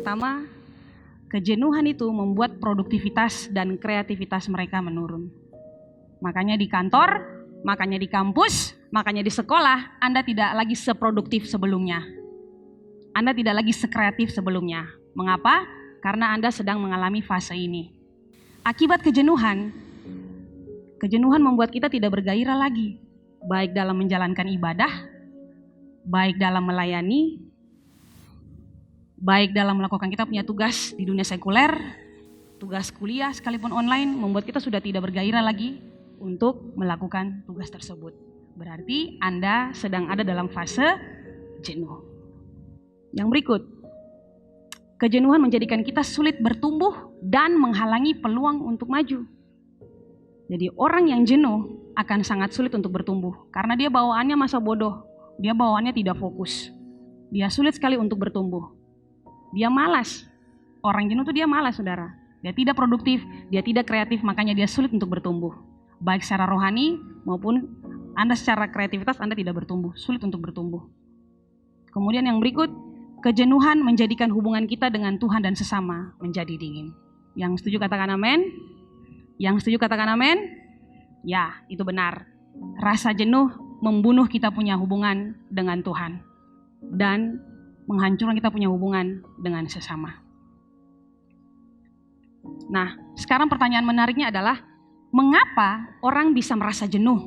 pertama, kejenuhan itu membuat produktivitas dan kreativitas mereka menurun. Makanya di kantor, makanya di kampus, makanya di sekolah, Anda tidak lagi seproduktif sebelumnya. Anda tidak lagi sekreatif sebelumnya. Mengapa? Karena Anda sedang mengalami fase ini. Akibat kejenuhan membuat kita tidak bergairah lagi. Baik dalam menjalankan ibadah, baik dalam melayani, baik dalam melakukan kita punya tugas di dunia sekuler, tugas kuliah sekalipun online, membuat kita sudah tidak bergairah lagi untuk melakukan tugas tersebut. Berarti Anda sedang ada dalam fase jenuh. Yang berikut, kejenuhan menjadikan kita sulit bertumbuh dan menghalangi peluang untuk maju. Jadi orang yang jenuh akan sangat sulit untuk bertumbuh karena dia bawaannya masa bodoh, dia bawaannya tidak fokus, dia sulit sekali untuk bertumbuh, dia malas. Orang jenuh itu dia malas, saudara, dia tidak produktif, dia tidak kreatif, makanya dia sulit untuk bertumbuh. Baik secara rohani maupun Anda secara kreativitas Anda tidak bertumbuh, sulit untuk bertumbuh. Kemudian yang berikut, kejenuhan menjadikan hubungan kita dengan Tuhan dan sesama menjadi dingin. Yang setuju katakan amin. Yang setuju katakan amin. Ya, itu benar. Rasa jenuh membunuh kita punya hubungan dengan Tuhan dan menghancurkan kita punya hubungan dengan sesama. Nah, sekarang pertanyaan menariknya adalah, mengapa orang bisa merasa jenuh?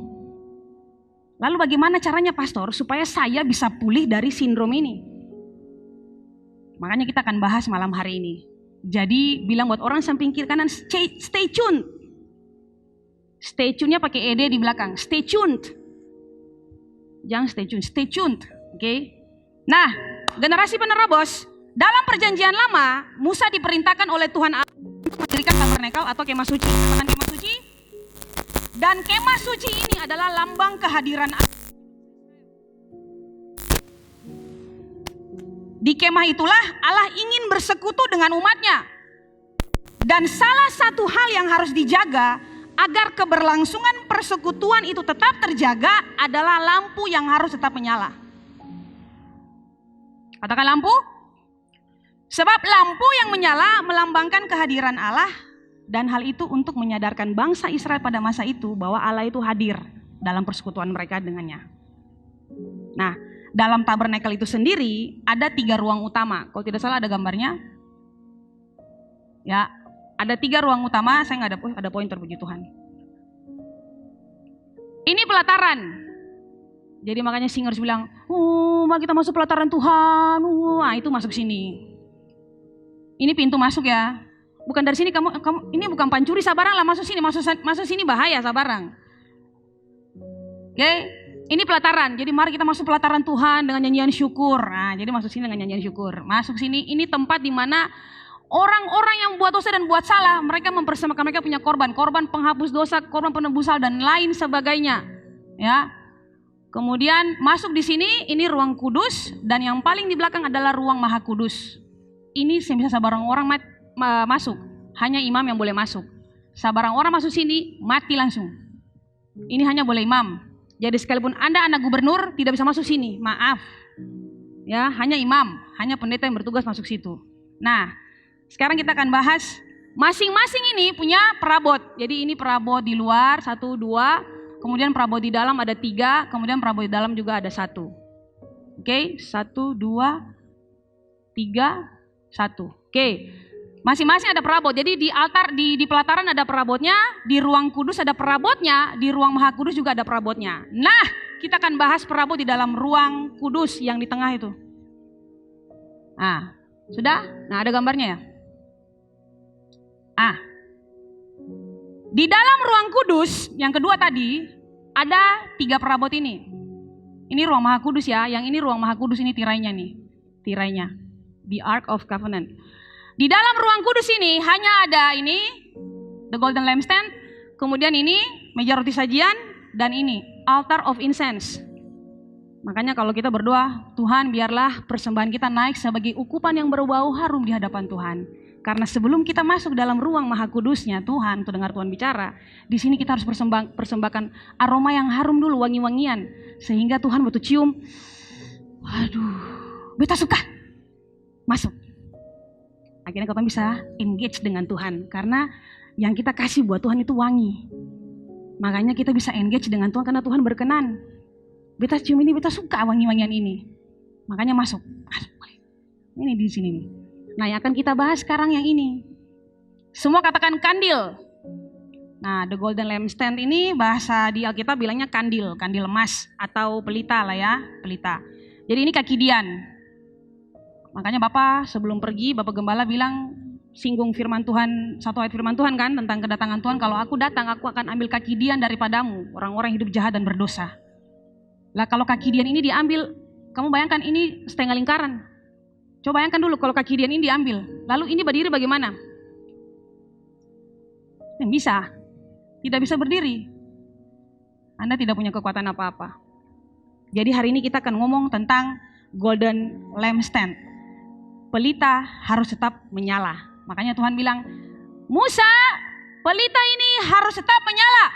Lalu bagaimana caranya, pastor, supaya saya bisa pulih dari sindrom ini? Makanya kita akan bahas malam hari ini. Jadi bilang buat orang samping kiri kanan, stay tuned. Stay tune-nya pakai ed di belakang. Stay tuned. Jangan stay tuned, stay tuned. Oke. Nah, generasi penerobos, dalam perjanjian lama, Musa diperintahkan oleh Tuhan untuk mendirikan tabernakel atau kemah suci. Katakan kemah suci. Dan kemah suci ini adalah lambang kehadiran Allah. Di kemah itulah Allah ingin bersekutu dengan umatnya. Dan salah satu hal yang harus dijaga agar keberlangsungan persekutuan itu tetap terjaga adalah lampu yang harus tetap menyala. Katakan lampu. Sebab lampu yang menyala melambangkan kehadiran Allah, dan hal itu untuk menyadarkan bangsa Israel pada masa itu bahwa Allah itu hadir dalam persekutuan mereka dengannya. Nah, dalam tabernakel itu sendiri ada 3 ruang utama. Kalau tidak salah ada gambarnya. Ya, ada 3 ruang utama. Saya nggak ada pointer, puji Tuhan. Ini pelataran. Jadi makanya singers bilang, mari kita masuk pelataran Tuhan. Nah, itu masuk sini. Ini pintu masuk ya. Bukan dari sini kamu ini bukan pancuri, sabarang lah, masuk sini, masuk sini bahaya, sabarang. Oke, ini pelataran. Jadi mari kita masuk pelataran Tuhan dengan nyanyian syukur. Nah, jadi masuk sini dengan nyanyian syukur. Masuk sini, ini tempat di mana orang-orang yang buat dosa dan buat salah, mereka mempersembahkan, mereka punya korban penghapus dosa, korban penebus salah dan lain sebagainya. Ya. Kemudian masuk di sini, ini ruang kudus, dan yang paling di belakang adalah ruang maha kudus. Ini bisa sabarang orang masuk, hanya imam yang boleh masuk. Sabarang orang masuk sini, mati langsung. Ini hanya boleh imam. Jadi sekalipun Anda anak gubernur, tidak bisa masuk sini, maaf. Ya, hanya imam, hanya pendeta yang bertugas masuk situ. Nah, sekarang kita akan bahas masing-masing ini punya perabot. Jadi ini perabot di luar 1, 2, kemudian perabot di dalam ada 3, kemudian perabot di dalam juga ada 1. Oke, 1, 2, 3, 1. Oke, masing-masing ada perabot. Jadi di altar, di pelataran ada perabotnya, di ruang kudus ada perabotnya, di ruang maha kudus juga ada perabotnya. Nah, kita akan bahas perabot di dalam ruang kudus yang di tengah itu. Nah, sudah? Nah, ada gambarnya ya? Di dalam ruang kudus yang kedua tadi ada 3 perabot ini. Ini ruang maha kudus ya, yang ini ruang maha kudus, ini tirainya nih. Tirainya. The Ark of Covenant. Di dalam ruang kudus ini hanya ada ini, the golden lampstand, kemudian ini meja roti sajian, dan ini altar of incense. Makanya kalau kita berdoa, Tuhan biarlah persembahan kita naik sebagai ukupan yang berbau harum di hadapan Tuhan. Karena sebelum kita masuk dalam ruang maha kudusnya Tuhan, untuk dengar Tuhan bicara, di sini kita harus persembahkan aroma yang harum dulu, wangi-wangian. Sehingga Tuhan butuh cium, waduh, beta suka, masuk. Akhirnya kita bisa engage dengan Tuhan. Karena yang kita kasih buat Tuhan itu wangi. Makanya kita bisa engage dengan Tuhan karena Tuhan berkenan. Beta cium ini, beta suka wangi-wangian ini. Makanya masuk. Ini di sini nih. Nah, yang akan kita bahas sekarang yang ini. Semua katakan kandil. Nah, the golden lampstand ini bahasa di Alkitab bilangnya kandil, kandil emas atau pelita lah ya, pelita. Jadi ini kaki Dian. Makanya Bapak sebelum pergi, Bapak Gembala bilang singgung firman Tuhan, satu ayat firman Tuhan kan tentang kedatangan Tuhan. Kalau aku datang, aku akan ambil kaki Dian daripadamu, orang-orang yang hidup jahat dan berdosa. Lah kalau kaki Dian ini diambil, kamu bayangkan ini setengah lingkaran. Coba bayangkan dulu kalau kaki Dian ini diambil, lalu ini berdiri bagaimana? Bisa. Tidak bisa berdiri. Anda tidak punya kekuatan apa-apa. Jadi hari ini kita akan ngomong tentang golden lampstand. Pelita harus tetap menyala. Makanya Tuhan bilang, Musa, pelita ini harus tetap menyala.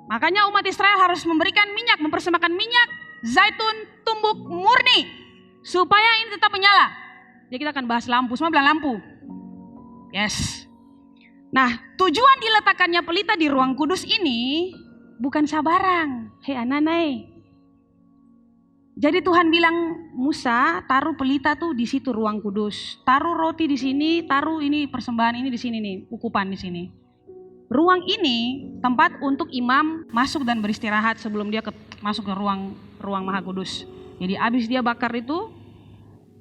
Makanya umat Israel harus memberikan minyak, mempersembahkan minyak zaitun tumbuk murni supaya ini tetap menyala. Jadi kita akan bahas lampu. Semua bilang lampu. Yes. Nah, tujuan diletakkannya pelita di ruang kudus ini bukan sabarang. Hei ananai. Jadi Tuhan bilang, Musa, taruh pelita tuh di situ ruang kudus. Taruh roti di sini, taruh ini persembahan ini di sini nih, ukupan di sini. Ruang ini tempat untuk imam masuk dan beristirahat sebelum dia masuk ke ruang Maha Kudus. Jadi habis dia bakar itu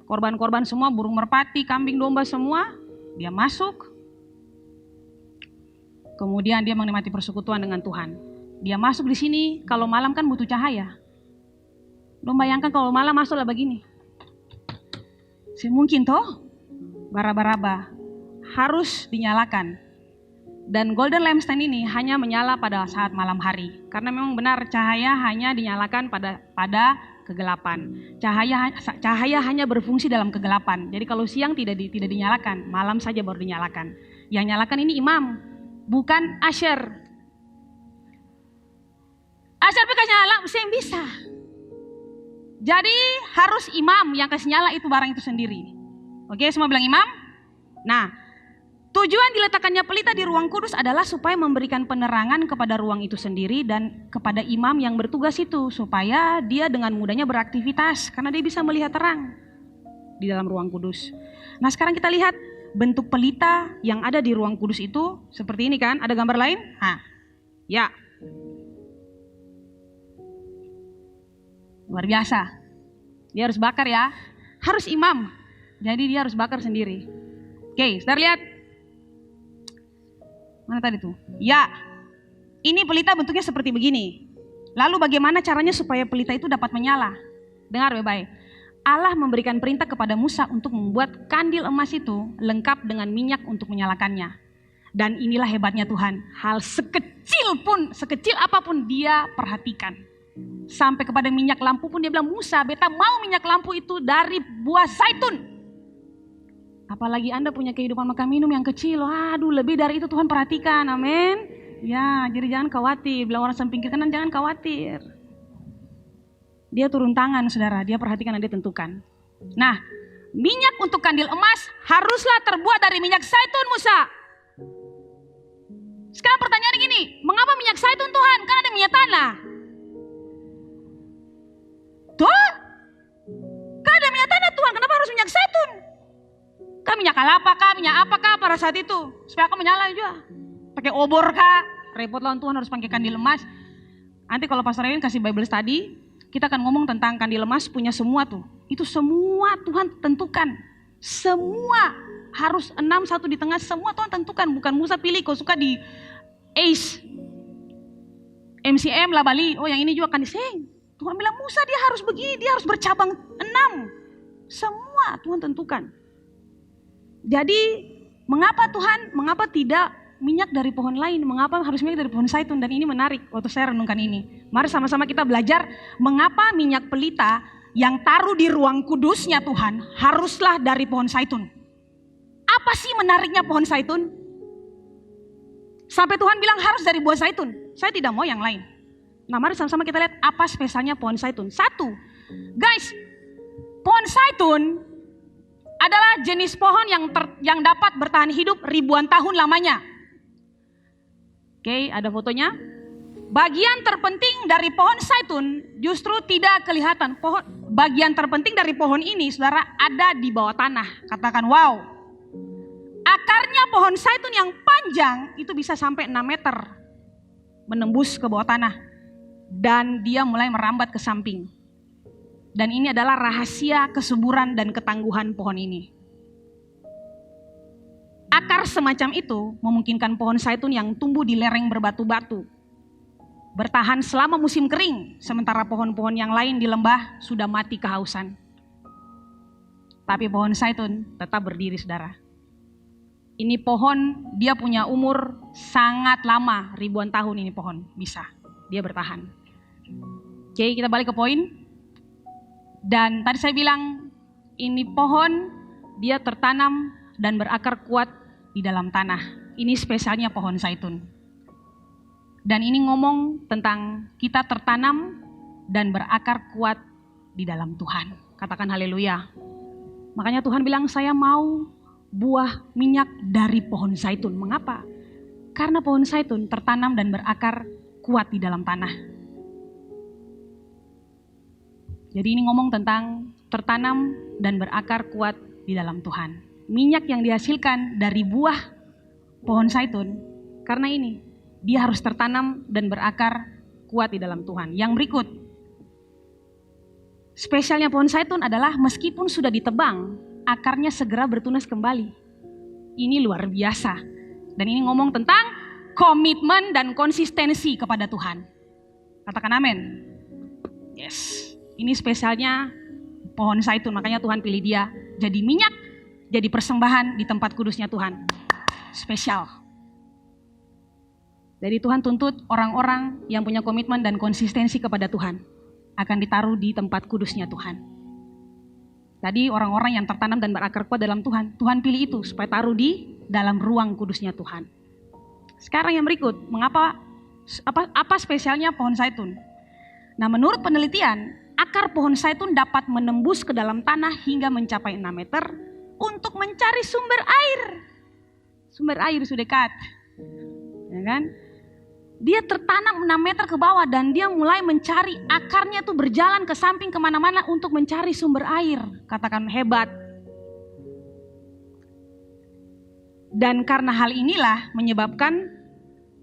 korban-korban semua, burung merpati, kambing domba semua, dia masuk. Kemudian dia menikmati persekutuan dengan Tuhan. Dia masuk di sini, kalau malam kan butuh cahaya. Lo bayangkan kalau malam masuklah begini. Mungkin toh, baraba-raba harus dinyalakan. Dan golden lampstand ini hanya menyala pada saat malam hari. Karena memang benar cahaya hanya dinyalakan pada kegelapan. Cahaya hanya berfungsi dalam kegelapan. Jadi kalau siang tidak dinyalakan, malam saja baru dinyalakan. Yang nyalakan ini imam. Bukan Asher. Asher kasih nyala, saya bisa. Jadi harus imam yang kasih nyala itu barang itu sendiri. Oke, semua bilang imam. Nah, tujuan diletakkannya pelita di ruang kudus adalah supaya memberikan penerangan kepada ruang itu sendiri dan kepada imam yang bertugas itu. Supaya dia dengan mudahnya beraktivitas karena dia bisa melihat terang di dalam ruang kudus. Nah, sekarang kita lihat bentuk pelita yang ada di ruang kudus itu seperti ini kan? Ada gambar lain? Ya. Luar biasa. Dia harus bakar ya. Harus imam. Jadi dia harus bakar sendiri. Oke, saudara lihat. Mana tadi tuh? Ya. Ini pelita bentuknya seperti begini. Lalu bagaimana caranya supaya pelita itu dapat menyala? Dengar baik-baik. Allah memberikan perintah kepada Musa untuk membuat kandil emas itu lengkap dengan minyak untuk menyalakannya. Dan inilah hebatnya Tuhan. Hal sekecil apapun dia perhatikan. Sampai kepada minyak lampu pun dia bilang, Musa, beta mau minyak lampu itu dari buah zaitun. Apalagi Anda punya kehidupan makan minum yang kecil. Aduh, lebih dari itu Tuhan perhatikan. Amin. Ya, jadi jangan khawatir. Bilang orang samping kiri kanan, jangan khawatir. Dia turun tangan, saudara. Dia perhatikan dan dia tentukan. Nah, minyak untuk kandil emas haruslah terbuat dari minyak zaitun, Musa. Sekarang pertanyaannya gini, mengapa minyak zaitun Tuhan? Kan ada minyak tanah. Tuh? Kan ada minyak tanah Tuhan, kenapa harus minyak zaitun? Kan minyak kelapa kah, minyak apakah pada saat itu? Supaya aku menyala juga. Pakai obor kah? Repot lawan Tuhan harus pakai kandil emas. Nanti kalau Pastor Ewin kasih Bible study, kita akan ngomong tentang kandil emas punya semua tuh. Itu semua Tuhan tentukan. Semua harus 6, 1 di tengah, semua Tuhan tentukan. Bukan Musa pilih, kau suka di Ace, MCM, Labali, oh yang ini juga akan diseng. Tuhan bilang Musa dia harus begini, dia harus bercabang 6. Semua Tuhan tentukan. Jadi mengapa tidak minyak dari pohon lain, mengapa harus minyak dari pohon zaitun? Dan ini menarik waktu saya renungkan ini. Mari sama-sama kita belajar mengapa minyak pelita yang taruh di ruang kudusnya Tuhan haruslah dari pohon zaitun. Apa sih menariknya pohon zaitun? Sampai Tuhan bilang harus dari buah zaitun. Saya tidak mau yang lain. Nah, mari sama-sama kita lihat apa spesialnya pohon zaitun. 1, guys, pohon zaitun adalah jenis pohon yang dapat bertahan hidup ribuan tahun lamanya. Oke, ada fotonya. Bagian terpenting dari pohon zaitun justru tidak kelihatan. Bagian terpenting dari pohon ini, saudara, ada di bawah tanah. Katakan wow. Akarnya pohon zaitun yang panjang itu bisa sampai 6 meter. Menembus ke bawah tanah. Dan dia mulai merambat ke samping. Dan ini adalah rahasia kesuburan dan ketangguhan pohon ini. Akar semacam itu memungkinkan pohon zaitun yang tumbuh di lereng berbatu-batu bertahan selama musim kering, sementara pohon-pohon yang lain di lembah sudah mati kehausan. Tapi pohon zaitun tetap berdiri, saudara. Ini pohon, dia punya umur sangat lama, ribuan tahun ini pohon, bisa. Dia bertahan. Oke, kita balik ke poin. Dan tadi saya bilang, ini pohon, dia tertanam dan berakar kuat di dalam tanah. Ini spesialnya pohon zaitun. Dan ini ngomong tentang kita tertanam dan berakar kuat di dalam Tuhan. Katakan haleluya. Makanya Tuhan bilang, saya mau buah minyak dari pohon zaitun. Mengapa? Karena pohon zaitun tertanam dan berakar kuat di dalam tanah. Jadi ini ngomong tentang tertanam dan berakar kuat di dalam Tuhan. Minyak yang dihasilkan dari buah pohon zaitun, karena ini, dia harus tertanam dan berakar kuat di dalam Tuhan. Yang berikut, spesialnya pohon zaitun adalah meskipun sudah ditebang, akarnya segera bertunas kembali. Ini luar biasa. Dan ini ngomong tentang komitmen dan konsistensi kepada Tuhan. Katakan amin. Yes, ini spesialnya pohon zaitun, makanya Tuhan pilih dia jadi minyak, jadi persembahan di tempat kudusnya Tuhan. Spesial. Jadi Tuhan tuntut orang-orang yang punya komitmen dan konsistensi kepada Tuhan akan ditaruh di tempat kudusnya Tuhan. Tadi orang-orang yang tertanam dan berakar kuat dalam Tuhan, Tuhan pilih itu supaya taruh di dalam ruang kudusnya Tuhan. Sekarang yang berikut, mengapa apa spesialnya pohon zaitun? Nah, menurut penelitian, akar pohon zaitun dapat menembus ke dalam tanah hingga mencapai 6 meter untuk mencari sumber air. Sumber air sudah dekat. Ya kan? Dia tertanam 6 meter ke bawah dan dia mulai mencari, akarnya tuh berjalan ke samping kemana-mana untuk mencari sumber air. Katakan hebat. Dan karena hal inilah menyebabkan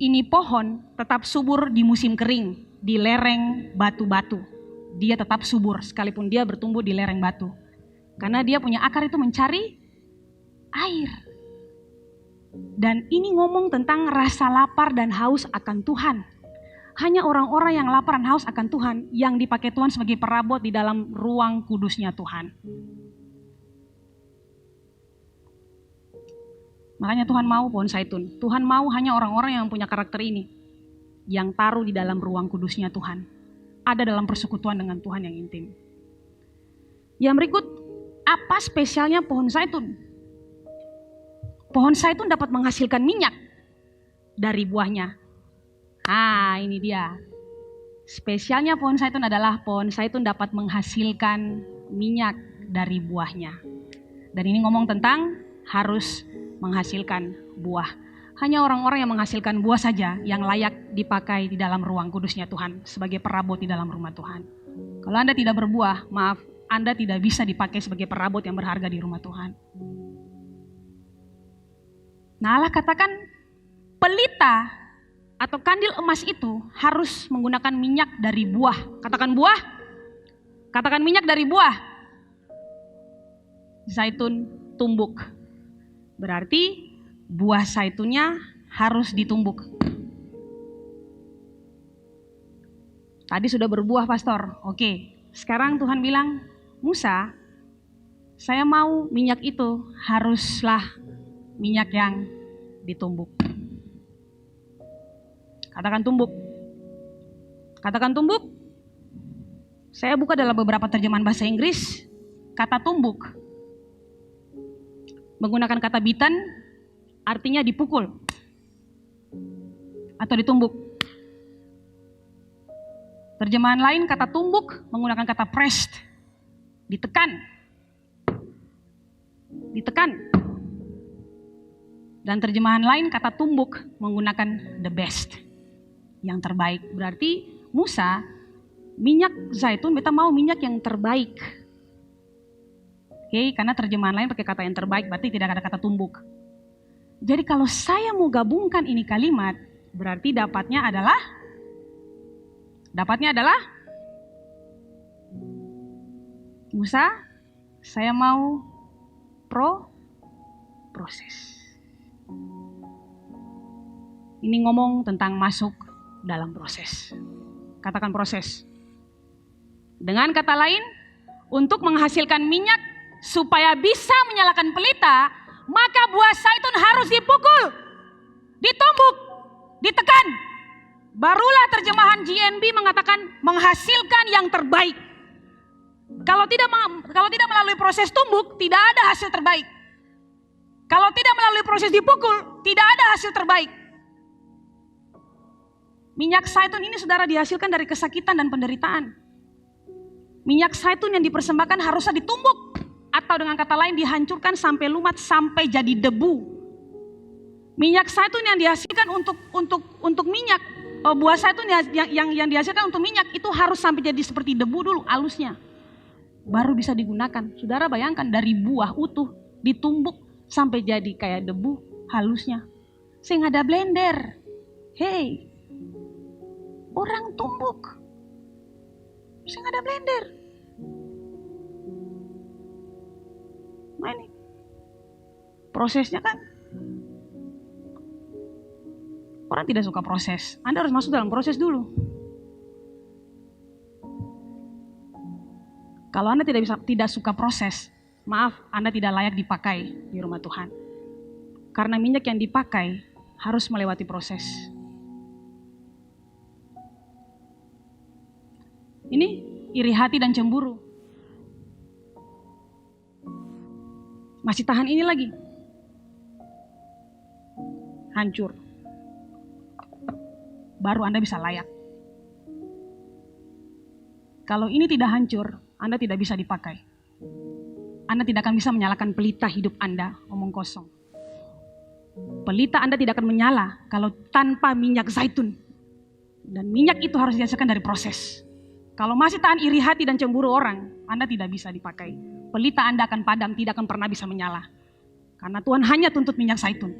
ini pohon tetap subur di musim kering, di lereng batu-batu. Dia tetap subur sekalipun dia bertumbuh di lereng batu. Karena dia punya akar itu mencari air. Dan ini ngomong tentang rasa lapar dan haus akan Tuhan. Hanya orang-orang yang lapar dan haus akan Tuhan yang dipakai Tuhan sebagai perabot di dalam ruang kudusnya Tuhan. Makanya Tuhan mau pohon zaitun. Tuhan mau hanya orang-orang yang punya karakter ini. Yang taruh di dalam ruang kudusnya Tuhan. Ada dalam persekutuan dengan Tuhan yang intim. Yang berikut, apa spesialnya pohon zaitun? Pohon zaitun dapat menghasilkan minyak dari buahnya. Ah, ini dia. Spesialnya pohon zaitun adalah pohon zaitun dapat menghasilkan minyak dari buahnya. Dan ini ngomong tentang harus menghasilkan buah. Hanya orang-orang yang menghasilkan buah saja yang layak dipakai di dalam ruang kudusnya Tuhan sebagai perabot di dalam rumah Tuhan. Kalau Anda tidak berbuah, maaf, Anda tidak bisa dipakai sebagai perabot yang berharga di rumah Tuhan. Nah, Allah katakan pelita atau kandil emas itu harus menggunakan minyak dari buah. Katakan buah. Katakan minyak dari buah. Zaitun tumbuk. Berarti buah zaitunnya harus ditumbuk. Tadi sudah berbuah, pastor. Oke, sekarang Tuhan bilang, Musa, saya mau minyak itu haruslah minyak yang ditumbuk. Katakan tumbuk. Katakan tumbuk. Saya buka dalam beberapa terjemahan bahasa Inggris, kata tumbuk menggunakan kata bitan, artinya dipukul atau ditumbuk. Terjemahan lain kata tumbuk menggunakan kata pressed, ditekan. ditekan. Dan terjemahan lain kata tumbuk menggunakan the best, yang terbaik. Berarti Musa, minyak zaitun beta mau minyak yang terbaik. Oke, karena terjemahan lain pakai kata yang terbaik, berarti tidak ada kata tumbuk. Jadi kalau saya mau gabungkan ini kalimat, berarti dapatnya adalah Musa, saya mau proses. Ini ngomong tentang masuk dalam proses. Katakan proses. Dengan kata lain, untuk menghasilkan minyak supaya bisa menyalakan pelita, maka buah zaitun harus dipukul, ditumbuk, ditekan. Barulah terjemahan GNB mengatakan menghasilkan yang terbaik. Kalau tidak melalui proses tumbuk, tidak ada hasil terbaik. Kalau tidak melalui proses dipukul, tidak ada hasil terbaik. Minyak zaitun ini saudara dihasilkan dari kesakitan dan penderitaan. Minyak zaitun yang dipersembahkan harusnya ditumbuk, atau dengan kata lain dihancurkan sampai lumat, sampai jadi debu. Minyak zaitun yang dihasilkan untuk minyak, buah zaitun yang dihasilkan untuk minyak itu harus sampai jadi seperti debu dulu halusnya, baru bisa digunakan. Saudara bayangkan dari buah utuh ditumbuk sampai jadi kayak debu halusnya. Saya nggak ada blender. Hey, orang tumbuk. Saya nggak ada blender. Nah ini prosesnya kan, orang tidak suka proses. Anda harus masuk dalam proses dulu. Kalau Anda tidak suka proses, maaf, Anda tidak layak dipakai di rumah Tuhan. Karena minyak yang dipakai harus melewati proses. Ini iri hati dan cemburu. Masih tahan ini lagi. Hancur. Baru Anda bisa layak. Kalau ini tidak hancur, Anda tidak bisa dipakai. Anda tidak akan bisa menyalakan pelita hidup Anda, omong kosong. Pelita Anda tidak akan menyala kalau tanpa minyak zaitun. Dan minyak itu harus dihasilkan dari proses. Kalau masih tahan iri hati dan cemburu orang, Anda tidak bisa dipakai. Pelita Anda akan padam, tidak akan pernah bisa menyala. Karena Tuhan hanya tuntut minyak zaitun.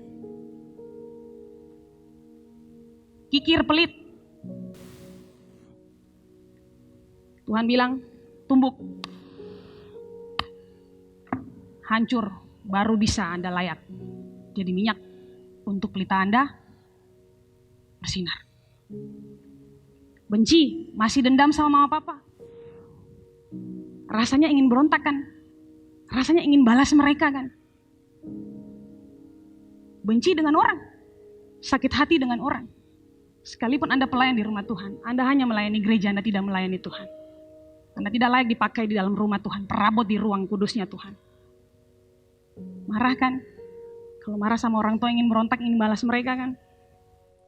Kikir pelit. Tuhan bilang, tumbuk. Hancur, baru bisa Anda layak jadi minyak untuk pelita Anda bersinar. Benci, masih dendam sama mama papa. Rasanya ingin berontak kan? Rasanya ingin balas mereka kan? Benci dengan orang, sakit hati dengan orang. Sekalipun Anda pelayan di rumah Tuhan, Anda hanya melayani gereja, Anda tidak melayani Tuhan. Anda tidak layak dipakai di dalam rumah Tuhan, perabot di ruang kudusnya Tuhan. Marah kan? Kalau marah sama orang tua ingin berontak, ingin balas mereka kan?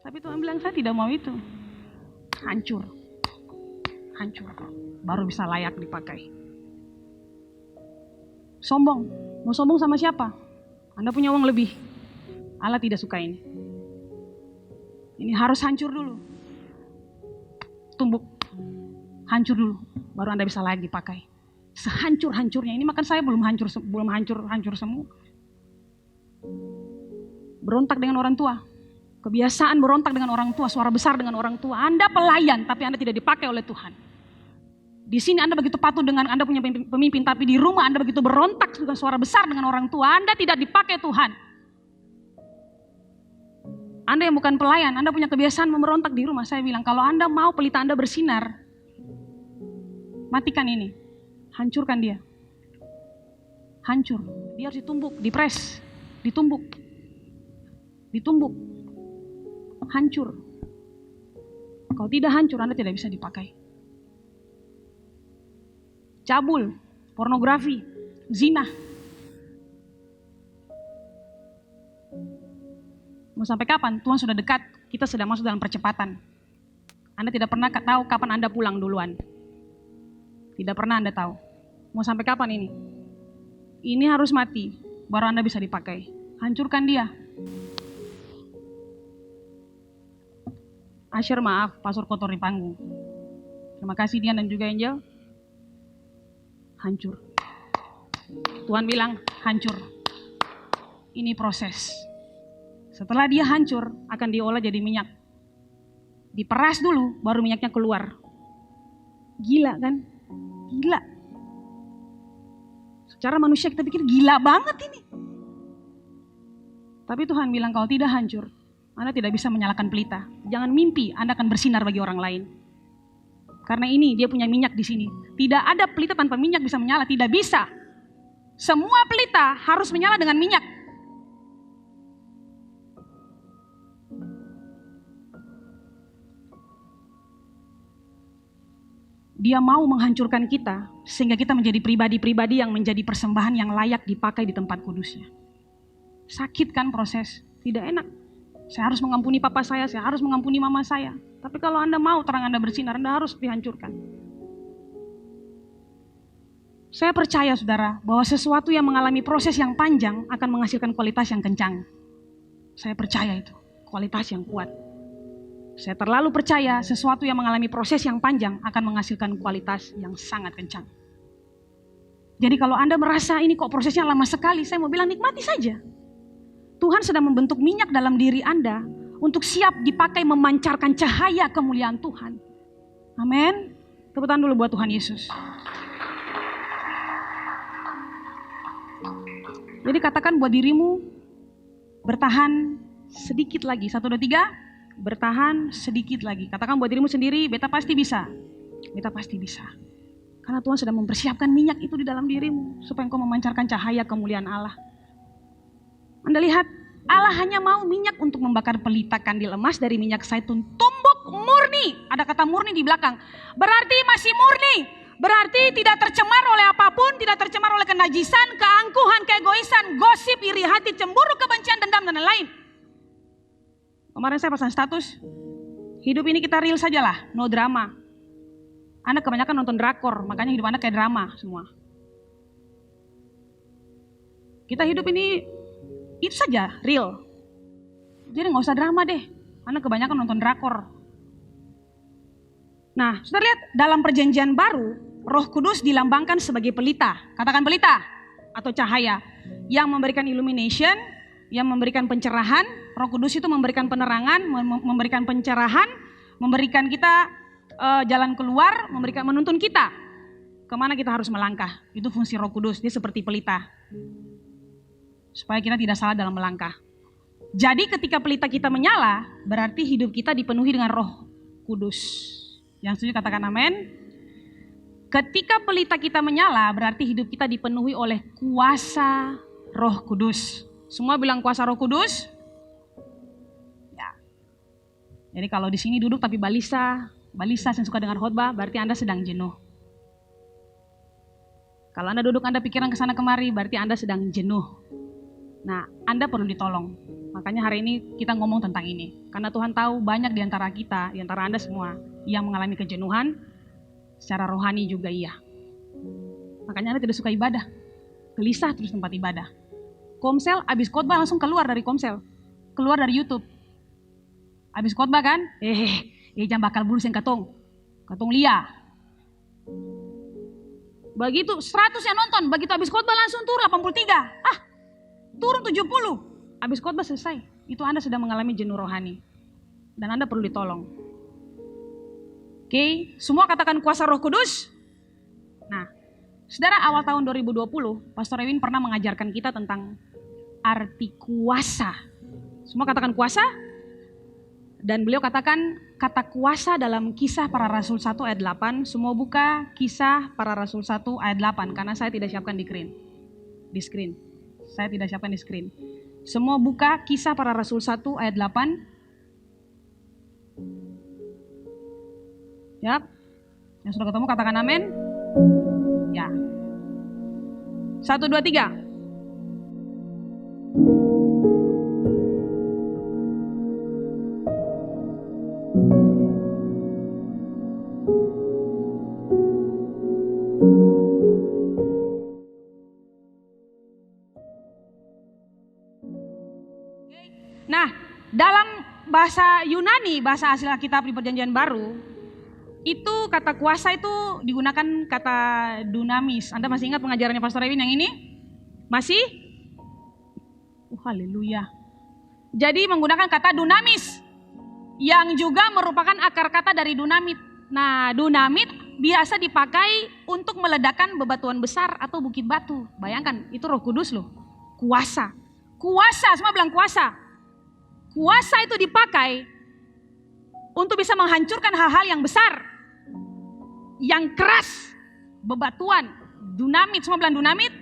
Tapi Tuhan bilang, saya tidak mau itu. Hancur. Hancur. Baru bisa layak dipakai. Sombong. Mau sombong sama siapa? Anda punya uang lebih. Allah tidak suka ini. Ini harus hancur dulu. Tumbuk. Hancur dulu. Baru Anda bisa layak dipakai. Sehancur-hancurnya. Ini makan saya belum hancur semua. Berontak dengan orang tua. Kebiasaan berontak dengan orang tua. Suara besar dengan orang tua. Anda pelayan tapi Anda tidak dipakai oleh Tuhan. Di sini Anda begitu patuh dengan Anda punya pemimpin, tapi di rumah Anda begitu berontak dengan suara besar dengan orang tua. Anda tidak dipakai Tuhan. Anda yang bukan pelayan, Anda punya kebiasaan memberontak di rumah. Saya bilang, kalau Anda mau pelita Anda bersinar, matikan ini. Hancurkan dia. Hancur. Dia harus ditumbuk, dipres, ditumbuk. Ditumbuk. Hancur. Kalau tidak hancur, Anda tidak bisa dipakai. Cabul, pornografi, zina. Mau sampai kapan? Tuhan sudah dekat, kita sedang masuk dalam percepatan. Anda tidak pernah tahu kapan Anda pulang duluan. Tidak pernah Anda tahu. Mau sampai kapan ini? Ini harus mati. baru Anda bisa dipakai. Hancurkan dia. Asher maaf, pastor kotor di panggung. Terima kasih Dian dan juga Angel. Hancur. Tuhan bilang hancur. Ini proses. Setelah dia hancur, akan diolah jadi minyak. Diperas dulu, baru minyaknya keluar. Gila kan? Gila. Secara manusia kita pikir gila banget ini. Tapi Tuhan bilang kalau tidak hancur, Anda tidak bisa menyalakan pelita. Jangan mimpi Anda akan bersinar bagi orang lain. Karena ini dia punya minyak di sini. Tidak ada pelita tanpa minyak bisa menyala, tidak bisa. Semua pelita harus menyala dengan minyak. Dia mau menghancurkan kita sehingga kita menjadi pribadi-pribadi yang menjadi persembahan yang layak dipakai di tempat kudusnya. Sakit kan proses? Tidak enak. Saya harus mengampuni papa saya harus mengampuni mama saya. Tapi kalau Anda mau terang Anda bersinar, Anda harus dihancurkan. Saya percaya saudara bahwa sesuatu yang mengalami proses yang panjang akan menghasilkan kualitas yang kencang. Saya percaya itu, kualitas yang kuat. Saya terlalu percaya sesuatu yang mengalami proses yang panjang akan menghasilkan kualitas yang sangat kencang. Jadi kalau Anda merasa ini kok prosesnya lama sekali, saya mau bilang nikmati saja. Tuhan sedang membentuk minyak dalam diri Anda untuk siap dipakai memancarkan cahaya kemuliaan Tuhan. Amin. Tepuk tangan dulu buat Tuhan Yesus. Jadi katakan buat dirimu, bertahan sedikit lagi. 1, 2, 3. Bertahan sedikit lagi. Katakan buat dirimu sendiri, beta pasti bisa. Beta pasti bisa. Karena Tuhan sedang mempersiapkan minyak itu di dalam dirimu supaya engkau memancarkan cahaya kemuliaan Allah. Anda lihat, Allah hanya mau minyak untuk membakar pelita kandil emas dari minyak zaitun tumbuk murni. Ada kata murni di belakang. Berarti masih murni. Berarti tidak tercemar oleh apapun, tidak tercemar oleh kenajisan, keangkuhan, keegoisan, gosip, iri hati, cemburu, kebencian, dendam, dan lain-lain. Kemarin saya pasang status, hidup ini kita real sajalah, no drama. Anda kebanyakan nonton drakor, makanya hidup Anda kayak drama semua. Kita hidup ini itu saja, real. Jadi nggak usah drama deh, Anda kebanyakan nonton drakor. Nah, sudah lihat dalam perjanjian baru, Roh Kudus dilambangkan sebagai pelita. Katakan pelita atau cahaya yang memberikan illumination, yang memberikan pencerahan. Roh Kudus itu memberikan penerangan, memberikan pencerahan, memberikan kita jalan keluar, menuntun kita kemana kita harus melangkah. Itu fungsi Roh Kudus, dia seperti pelita. Supaya kita tidak salah dalam melangkah. Jadi ketika pelita kita menyala, berarti hidup kita dipenuhi dengan Roh Kudus. Yang setuju katakan amin. Ketika pelita kita menyala, berarti hidup kita dipenuhi oleh kuasa Roh Kudus. Semua bilang kuasa Roh Kudus. Ya. Jadi kalau di sini duduk tapi balisa yang suka dengar khotbah, berarti Anda sedang jenuh. Kalau Anda duduk Anda pikiran ke sana kemari, berarti Anda sedang jenuh. Nah, Anda perlu ditolong. Makanya hari ini kita ngomong tentang ini. Karena Tuhan tahu banyak di antara kita, di antara Anda semua yang mengalami kejenuhan, secara rohani juga iya. Makanya Anda tidak suka ibadah. Gelisah terus tempat ibadah. Komsel, abis khotbah langsung keluar dari komsel. Keluar dari YouTube. Abis khotbah kan, jangan bakal bulus yang katong lia. Begitu 100 yang nonton, begitu abis khotbah langsung turun 83. Turun 70. Abis khotbah selesai. Itu Anda sedang mengalami jenuh rohani. Dan Anda perlu ditolong. Oke, semua katakan kuasa Roh Kudus. Nah, saudara, awal tahun 2020, Pastor Ewin pernah mengajarkan kita tentang arti kuasa. Semua katakan kuasa. Dan beliau katakan kata kuasa dalam Kisah Para Rasul 1 ayat 8. Semua buka Kisah Para Rasul 1 ayat 8. Karena saya tidak siapkan di screen. Saya tidak siapkan di screen. Semua buka Kisah Para Rasul 1 ayat 8. Yap. Yang sudah ketemu katakan amin. Ya. 1, 2, 3. Dalam bahasa Yunani, bahasa asli Alkitab di Perjanjian Baru, itu kata kuasa itu digunakan kata dunamis. Anda masih ingat pengajarannya Pastor Ewin yang ini? Masih? Haleluya. Jadi menggunakan kata dunamis, yang juga merupakan akar kata dari dunamit. Nah, dunamit biasa dipakai untuk meledakkan bebatuan besar atau bukit batu. Bayangkan, itu Roh Kudus loh. Kuasa. Kuasa, semua bilang kuasa. Kuasa itu dipakai untuk bisa menghancurkan hal-hal yang besar, yang keras, bebatuan, dunamit, semua bilang dunamit.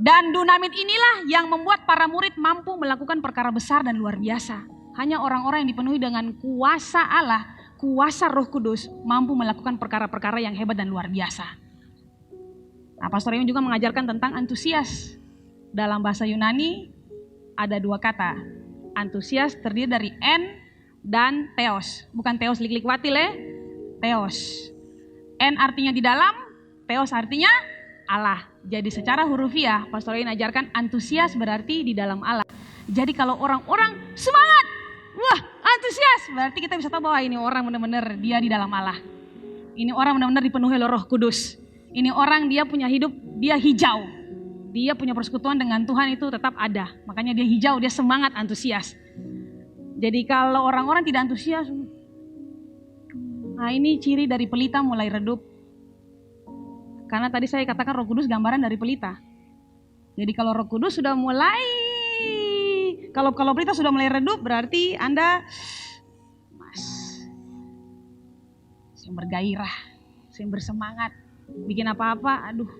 Dan dunamit inilah yang membuat para murid mampu melakukan perkara besar dan luar biasa. Hanya orang-orang yang dipenuhi dengan kuasa Allah, kuasa Roh Kudus, mampu melakukan perkara-perkara yang hebat dan luar biasa. Nah, Pastor Ewin juga mengajarkan tentang antusias. Dalam bahasa Yunani ada dua kata. Antusias terdiri dari en dan theos. Bukan theos lik-lik watil theos. En artinya di dalam, theos artinya Allah. Jadi secara hurufiah, Pastor Ewin ajarkan antusias berarti di dalam Allah. Jadi kalau orang-orang semangat, wah antusias, berarti kita bisa tahu bahwa ini orang benar-benar dia di dalam Allah. Ini orang benar-benar dipenuhi oleh Roh Kudus. Ini orang dia punya hidup, dia hijau. Dia punya persekutuan dengan Tuhan itu tetap ada. Makanya dia hijau, dia semangat, antusias. Jadi kalau orang-orang tidak antusias, nah ini ciri dari pelita mulai redup. Karena tadi saya katakan Roh Kudus gambaran dari pelita. Jadi kalau Roh Kudus sudah mulai, kalau pelita sudah mulai redup, berarti Anda yang bergairah, yang bersemangat, bikin apa-apa, aduh,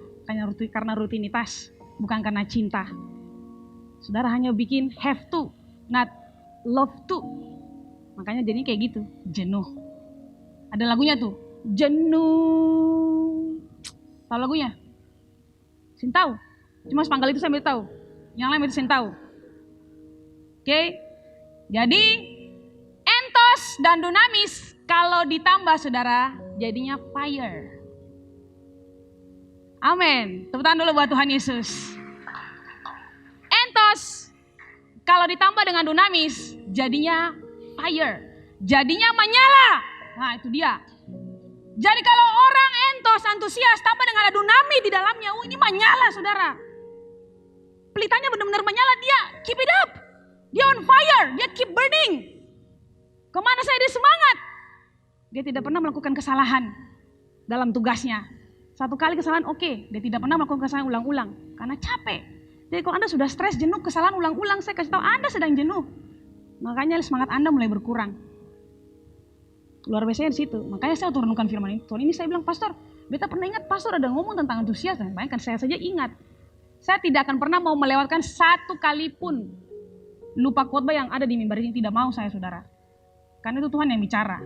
karena rutinitas, bukan karena cinta. Saudara hanya bikin have to, not love to. Makanya jadinya kayak gitu, jenuh. Ada lagunya tuh, jenuh. Tahu lagunya? Sintau. Cuma sepanggal itu saya tahu. Yang lain itu sintau. Oke. Jadi entos dan dunamis kalau ditambah saudara jadinya fire. Amin. Tepuk tangan dulu buat Tuhan Yesus. Entos kalau ditambah dengan dunamis jadinya fire. Jadinya menyala. Nah itu dia. Jadi kalau orang entos, antusias, tambah dengan ada dunamit di dalamnya, ini menyala saudara. Pelitanya benar-benar menyala, dia keep it up. Dia on fire, dia keep burning. Kemana saya dia semangat. Dia tidak pernah melakukan kesalahan dalam tugasnya. Satu kali kesalahan oke, dia tidak pernah melakukan kesalahan ulang-ulang. Karena capek. Jadi kalau Anda sudah stres, jenuh, kesalahan ulang-ulang, saya kasih tahu Anda sedang jenuh. Makanya semangat Anda mulai berkurang. Luar biasa di situ. Makanya saya turunkan firman itu. Tahun ini saya bilang, Pastor, beta pernah ingat Pastor ada ngomong tentang antusias. Bayangkan saya saja ingat. Saya tidak akan pernah mau melewatkan satu kali pun lupa khotbah yang ada di mimbar ini. Tidak mau saya saudara. Karena itu Tuhan yang bicara.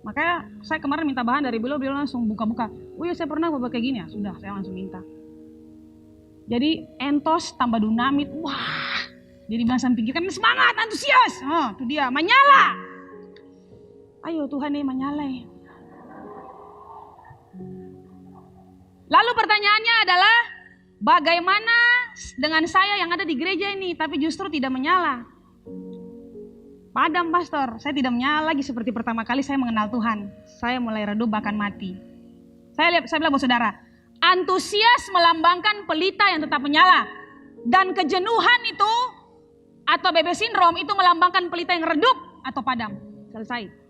Makanya saya kemarin minta bahan dari beliau langsung buka-buka. Oh iya saya pernah khotbah kayak gini ya. Sudah saya langsung minta. Jadi entos tambah dunamit. Wah. Jadi bahasa pikirkan semangat, antusias. Oh itu dia, menyala. Ayo Tuhan ini menyalai. Lalu pertanyaannya adalah bagaimana dengan saya yang ada di gereja ini tapi justru tidak menyala? Padam Pastor, saya tidak menyala lagi seperti pertama kali saya mengenal Tuhan. Saya mulai redup bahkan mati. Saya bilang buat saudara, antusias melambangkan pelita yang tetap menyala. Dan kejenuhan itu atau BB sindrom itu melambangkan pelita yang redup atau padam. Selesai.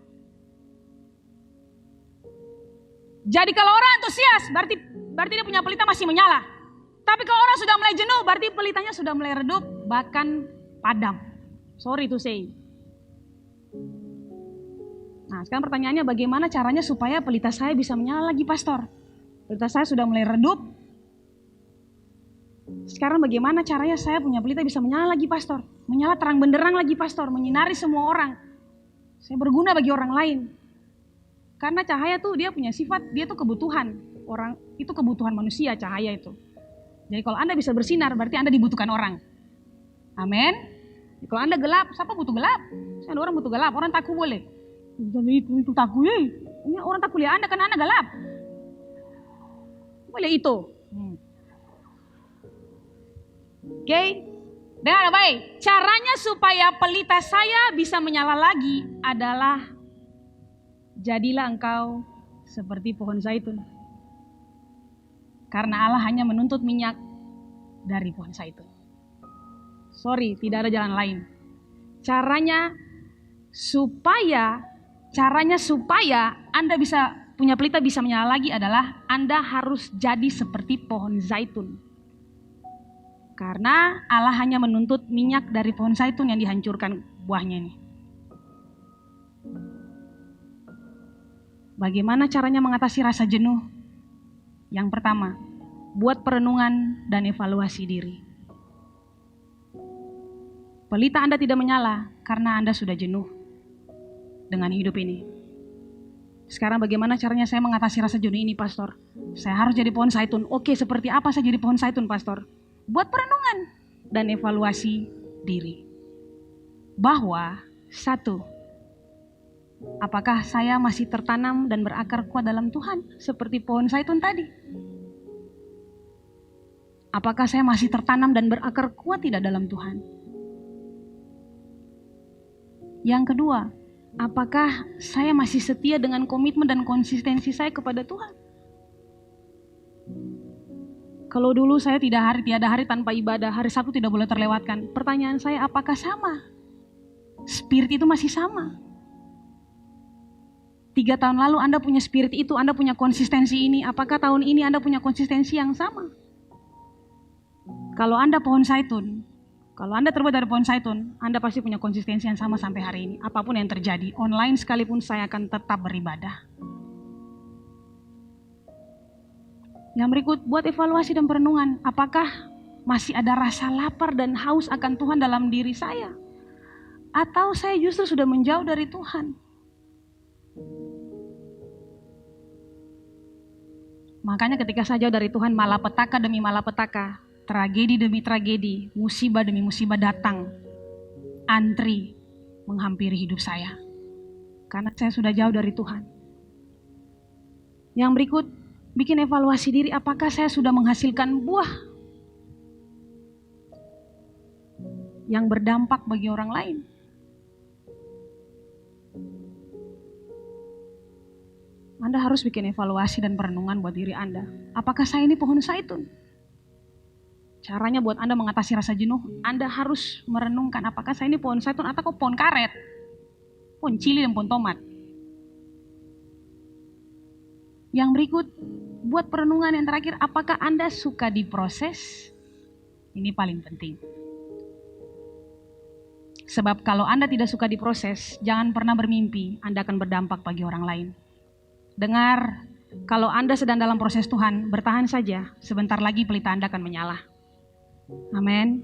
Jadi kalau orang antusias berarti dia punya pelita masih menyala. Tapi kalau orang sudah mulai jenuh berarti pelitanya sudah mulai redup bahkan padam. Sorry to say. Nah sekarang pertanyaannya bagaimana caranya supaya pelita saya bisa menyala lagi Pastor? Pelita saya sudah mulai redup. Sekarang bagaimana caranya saya punya pelita bisa menyala lagi Pastor? Menyala terang benderang lagi Pastor, menyinari semua orang. Saya berguna bagi orang lain. Karena cahaya tuh dia punya sifat, dia tuh kebutuhan. Orang itu kebutuhan manusia cahaya itu. Jadi kalau Anda bisa bersinar berarti Anda dibutuhkan orang. Amin. Kalau Anda gelap, siapa butuh gelap? Saya ada orang butuh gelap, orang takut boleh. Jadi itu takut ya. Ini orang takut lihat Anda karena Anda gelap. Boleh itu. Oke. Dengar baik, caranya supaya pelita saya bisa menyala lagi adalah jadilah engkau seperti pohon zaitun. Karena Allah hanya menuntut minyak dari pohon zaitun. Sorry, tidak ada jalan lain. Caranya supaya Anda bisa punya pelita bisa menyala lagi adalah Anda harus jadi seperti pohon zaitun. Karena Allah hanya menuntut minyak dari pohon zaitun yang dihancurkan buahnya ini. Bagaimana caranya mengatasi rasa jenuh? Yang pertama, buat perenungan dan evaluasi diri. Pelita Anda tidak menyala karena Anda sudah jenuh dengan hidup ini. Sekarang bagaimana caranya saya mengatasi rasa jenuh ini, Pastor? Saya harus jadi pohon zaitun. Oke, seperti apa saya jadi pohon zaitun, Pastor? Buat perenungan dan evaluasi diri. Bahwa satu, apakah saya masih tertanam dan berakar kuat dalam Tuhan seperti pohon zaitun tadi? Apakah saya masih tertanam dan berakar kuat tidak dalam Tuhan? Yang kedua, apakah saya masih setia dengan komitmen dan konsistensi saya kepada Tuhan? Kalau dulu saya tiada hari tanpa ibadah, hari Sabtu tidak boleh terlewatkan. Pertanyaan saya, apakah sama? Spirit itu masih sama? 3 tahun lalu Anda punya spirit itu, Anda punya konsistensi ini. Apakah tahun ini Anda punya konsistensi yang sama? Kalau Anda pohon zaitun, kalau Anda terbuat dari pohon zaitun, Anda pasti punya konsistensi yang sama sampai hari ini. Apapun yang terjadi, online sekalipun saya akan tetap beribadah. Yang berikut, buat evaluasi dan perenungan. Apakah masih ada rasa lapar dan haus akan Tuhan dalam diri saya? Atau saya justru sudah menjauh dari Tuhan? Makanya ketika saya jauh dari Tuhan, malapetaka demi malapetaka, tragedi demi tragedi, musibah demi musibah datang, antri menghampiri hidup saya. Karena saya sudah jauh dari Tuhan. Yang berikut, bikin evaluasi diri, apakah saya sudah menghasilkan buah yang berdampak bagi orang lain? Anda harus bikin evaluasi dan perenungan buat diri Anda. Apakah saya ini pohon zaitun? Caranya buat Anda mengatasi rasa jenuh, Anda harus merenungkan apakah saya ini pohon zaitun atau pohon karet, pohon cili dan pohon tomat. Yang berikut, buat perenungan yang terakhir, apakah Anda suka diproses? Ini paling penting. Sebab kalau Anda tidak suka diproses, jangan pernah bermimpi Anda akan berdampak bagi orang lain. Dengar, kalau Anda sedang dalam proses Tuhan, bertahan saja, sebentar lagi pelita Anda akan menyala. Amin.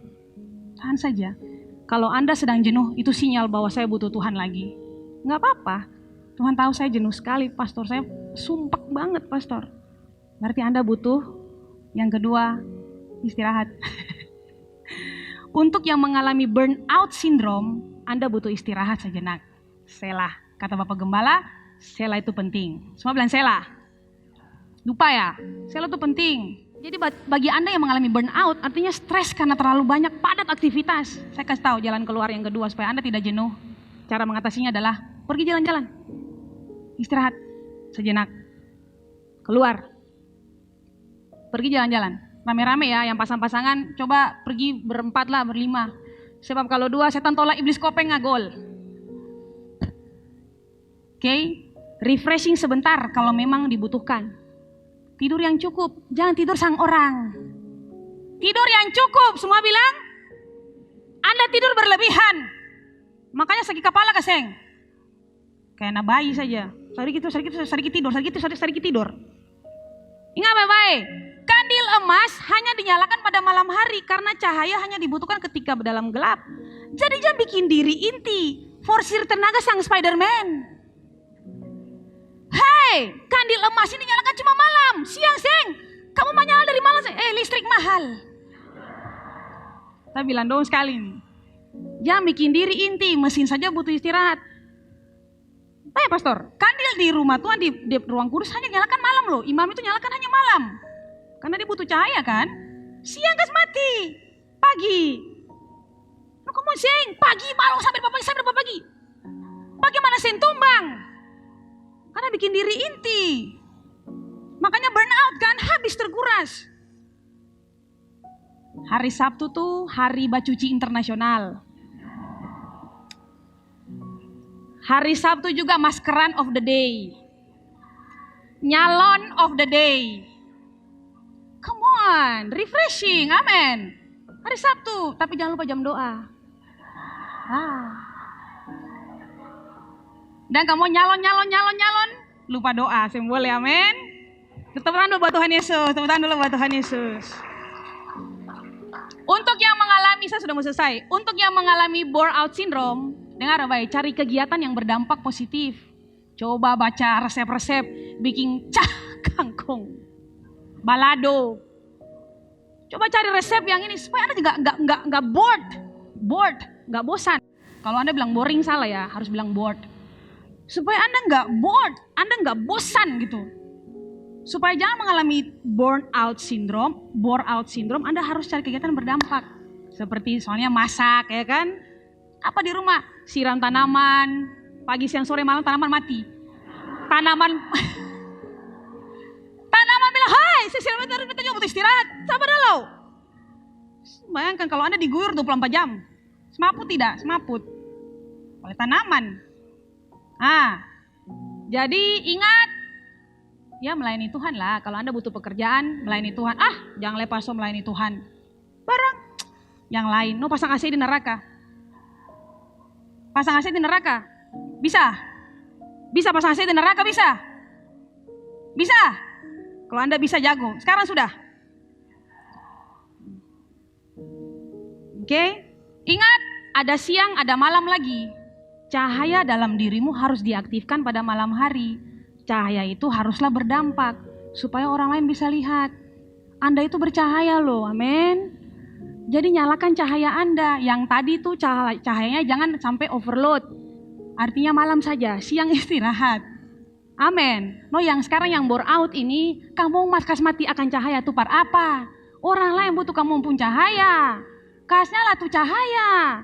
Tahan saja. Kalau Anda sedang jenuh, itu sinyal bahwa saya butuh Tuhan lagi. Nggak apa-apa. Tuhan tahu saya jenuh sekali, Pastor. Saya sumpek banget, Pastor. Berarti Anda butuh. Yang kedua, istirahat. Untuk yang mengalami burnout syndrome, Anda butuh istirahat sejenak. Selah. Kata Bapak Gembala, selah itu penting. Semua bilang selah. Lupa ya, selah itu penting. Jadi bagi Anda yang mengalami burnout, artinya stres karena terlalu banyak padat aktivitas. Saya kasih tahu jalan keluar yang kedua supaya Anda tidak jenuh. Cara mengatasinya adalah pergi jalan-jalan. Istirahat sejenak. Keluar. Pergi jalan-jalan. Rame-rame ya, yang pasang-pasangan coba pergi berempat lah, berlima. Sebab kalau 2 setan tolak iblis kopeng ngagol. Oke, refreshing sebentar kalau memang dibutuhkan. Tidur yang cukup, jangan tidur sang orang. Tidur yang cukup, semua bilang, Anda tidur berlebihan. Makanya sakit kepala keseng. Kayak anak bayi saja. Sedikit tidur. Ingat baik-baik, kandil emas hanya dinyalakan pada malam hari karena cahaya hanya dibutuhkan ketika dalam gelap. Jadi jangan bikin diri inti, forsir tenaga sang Spiderman. Hei, kandil emas ini nyalakan cuma malam, siang seng. Kamu mau nyala dari malam, listrik mahal. Saya bilang dong sekali nih. Jangan bikin diri inti, mesin saja butuh istirahat. Baik Pastor, kandil di rumah Tuhan di ruang kudus hanya nyalakan malam loh. Imam itu nyalakan hanya malam. Karena dia butuh cahaya kan. Siang gas mati, pagi. kamu sing pagi malam sampai berapa pagi. Bagaimana sing tumbang? Karena bikin diri inti. Makanya burnout kan, habis terkuras. Hari Sabtu tuh hari bacuci internasional. Hari Sabtu juga maskeran of the day. Nyalon of the day. Come on, refreshing, amen. Hari Sabtu, tapi jangan lupa jam doa. Dan kamu nyalon, lupa doa, boleh, amen. Tepuk tangan dulu buat Tuhan Yesus, Untuk yang mengalami, saya sudah mau selesai. Untuk yang mengalami burnout syndrome, dengar baik, cari kegiatan yang berdampak positif. Coba baca resep-resep, bikin kangkung, balado. Coba cari resep yang ini supaya Anda juga nggak bored, nggak bosan. Kalau Anda bilang boring salah ya, harus bilang bored. Supaya Anda nggak bored, Anda nggak bosan gitu. Supaya jangan mengalami burnout syndrome, Anda harus cari kegiatan berdampak. Seperti soalnya masak, ya kan? Apa di rumah? Siram tanaman, pagi, siang, sore, malam tanaman mati. Tanaman bilang, hai, saya siram tanaman, butuh istirahat. Sabar dulu. Bayangkan kalau Anda diguyur 24 jam. Semaput tidak? Semaput. Oleh tanaman. Jadi ingat, ya melayani Tuhan lah. Kalau Anda butuh pekerjaan, melayani Tuhan. Jangan lepas melayani Tuhan. Barang yang lain. Pasang AC di neraka. Pasang AC di neraka. Bisa? Bisa pasang AC di neraka? Bisa? Bisa? Kalau Anda bisa, jago. Sekarang sudah. Oke? Ingat, ada siang, ada malam lagi. Cahaya dalam dirimu harus diaktifkan pada malam hari. Cahaya itu haruslah berdampak supaya orang lain bisa lihat. Anda itu bercahaya loh, amin. Jadi nyalakan cahaya Anda. Yang tadi tuh cahayanya jangan sampai overload. Artinya malam saja, siang istirahat. Amin. Yang sekarang yang bore out ini, kamu mati akan cahaya tupar apa? Orang lain butuh kamu cahaya. Kasnya lah tuh cahaya.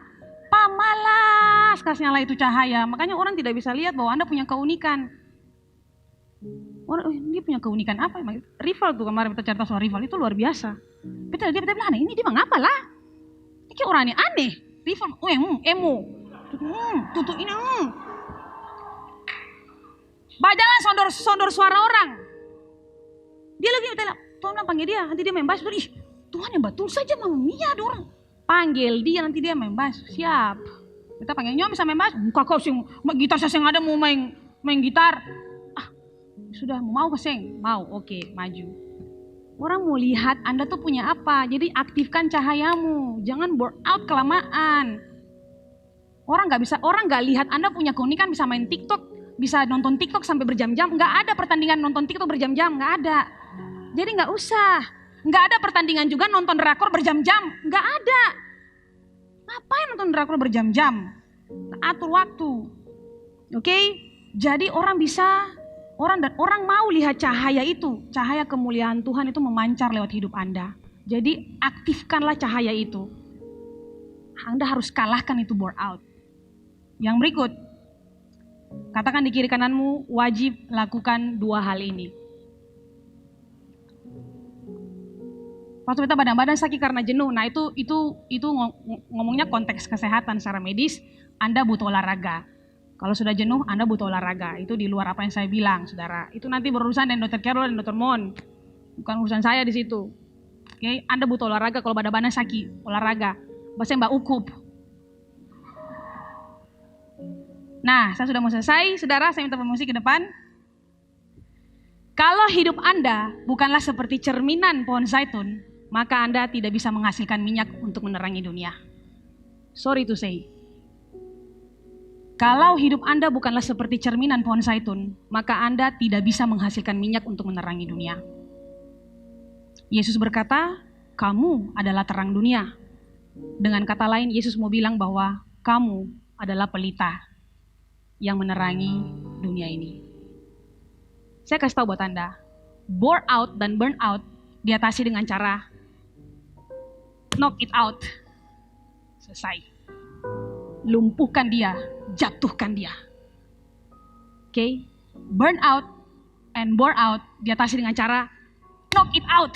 Pamalas kasnya lah itu cahaya. Makanya orang tidak bisa lihat bahwa Anda punya keunikan. Dia punya keunikan apa? Rival tuh kemarin kita cerita soal rival itu luar biasa. Kita bilang aneh, ini dia mengapa lah? Ini orang ini aneh. Rival, emo. Tutup ini. Jangan sondor suara orang. Dia lagi Tuhan panggil dia, nanti dia main bass. Tuhan yang betul saja Mama Mia ada orang. Panggil dia, nanti dia main bass. Siap. Kita panggil Nyom bisa main bass. Kau sing gitar saya yang ada mau main gitar. Sudah mau keseng? Mau, oke, maju. Orang mau lihat Anda tuh punya apa. Jadi aktifkan cahayamu. Jangan burn out kelamaan. Orang nggak lihat Anda punya keunikan bisa main TikTok, bisa nonton TikTok sampai berjam-jam. Nggak ada pertandingan nonton TikTok berjam-jam, nggak ada. Jadi nggak usah. Nggak ada pertandingan juga nonton drakor berjam-jam, nggak ada. Ngapain nonton drakor berjam-jam? Atur waktu. Oke? Jadi orang mau lihat cahaya itu, cahaya kemuliaan Tuhan itu memancar lewat hidup Anda. Jadi aktifkanlah cahaya itu. Anda harus kalahkan itu burnout. Yang berikut, katakan di kiri kananmu, wajib lakukan 2 hal ini. Waktu kita badan sakit karena jenuh, nah itu ngomongnya konteks kesehatan secara medis. Anda butuh olahraga. Kalau sudah jenuh, Anda butuh olahraga. Itu di luar apa yang saya bilang, saudara. Itu nanti berurusan dengan Dr. Carol dan Dr. Mon. Bukan urusan saya di situ. Oke, Anda butuh olahraga kalau badan sakit, olahraga. Bahasa Mbak Ukup. Nah, saya sudah mau selesai, saudara. Saya minta musik ke depan. Kalau hidup Anda bukanlah seperti cerminan pohon zaitun, maka Anda tidak bisa menghasilkan minyak untuk menerangi dunia. Sorry to say. Kalau hidup Anda bukanlah seperti cerminan pohon zaitun, maka Anda tidak bisa menghasilkan minyak untuk menerangi dunia. Yesus berkata, kamu adalah terang dunia. Dengan kata lain, Yesus mau bilang bahwa kamu adalah pelita yang menerangi dunia ini. Saya kasih tahu buat Anda, bore out dan burn out diatasi dengan cara knock it out. Selesai. lumpuhkan dia, jatuhkan dia. Oke, burn out and bore out diatasi dengan cara knock it out.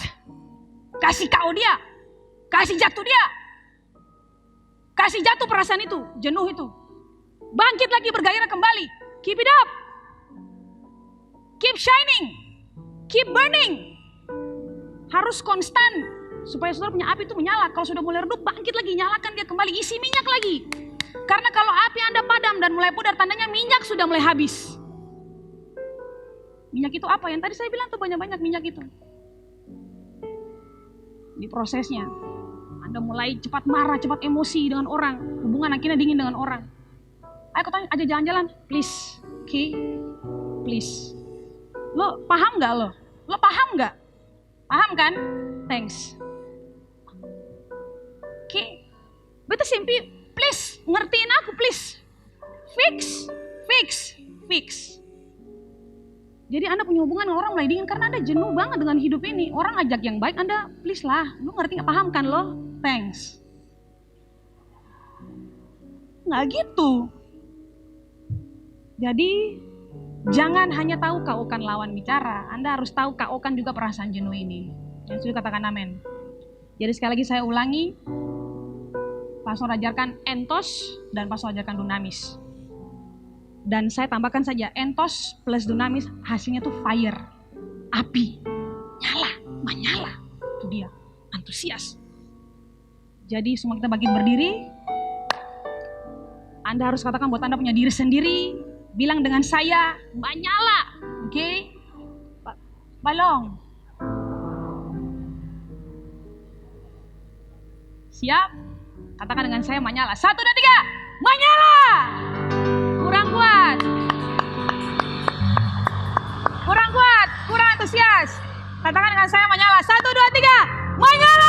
Kasih KO dia, kasih jatuh dia, kasih jatuh perasaan itu, jenuh itu. Bangkit lagi, bergairah kembali. Keep it up, keep shining, keep burning. Harus konstan supaya saudara punya api itu menyala. Kalau sudah mulai redup, bangkit lagi, nyalakan dia kembali, isi minyak lagi. Karena kalau api Anda padam dan mulai pudar, tandanya minyak sudah mulai habis. Minyak itu apa? Yang tadi saya bilang tuh banyak-banyak minyak itu. Di prosesnya, Anda mulai cepat marah, cepat emosi dengan orang. Hubungan akhirnya dingin dengan orang. Ayo katanya aja jalan-jalan, please. Oke, please. Lo paham gak lo? Lo paham gak? Paham kan? Thanks. Oke, betul simpi, please. Ngertiin aku, please. Fix. Jadi Anda punya hubungan dengan orang mulai dingin karena Anda jenuh banget dengan hidup ini. Orang ajak yang baik, Anda please lah. Lu ngerti gak, paham kan lo? Thanks. Nggak gitu. Jadi jangan hanya tahu KO kan lawan bicara. Anda harus tahu KO kan juga perasaan jenuh ini. Yang sudah katakan amin. Jadi sekali lagi saya ulangi. Pastor ajarkan entos dan pastor ajarkan dunamis. Dan saya tambahkan saja, entos plus dunamis hasilnya tuh fire, api, nyala, menyala. Itu dia, antusias. Jadi semua kita bagi berdiri. Anda harus katakan buat Anda punya diri sendiri. Bilang dengan saya, menyala. Oke? Balong. Siap? Katakan dengan saya, menyala. 1, 2, 3, menyala! Kurang kuat, kurang antusias. Katakan dengan saya, menyala. 1, 2, 3, menyala.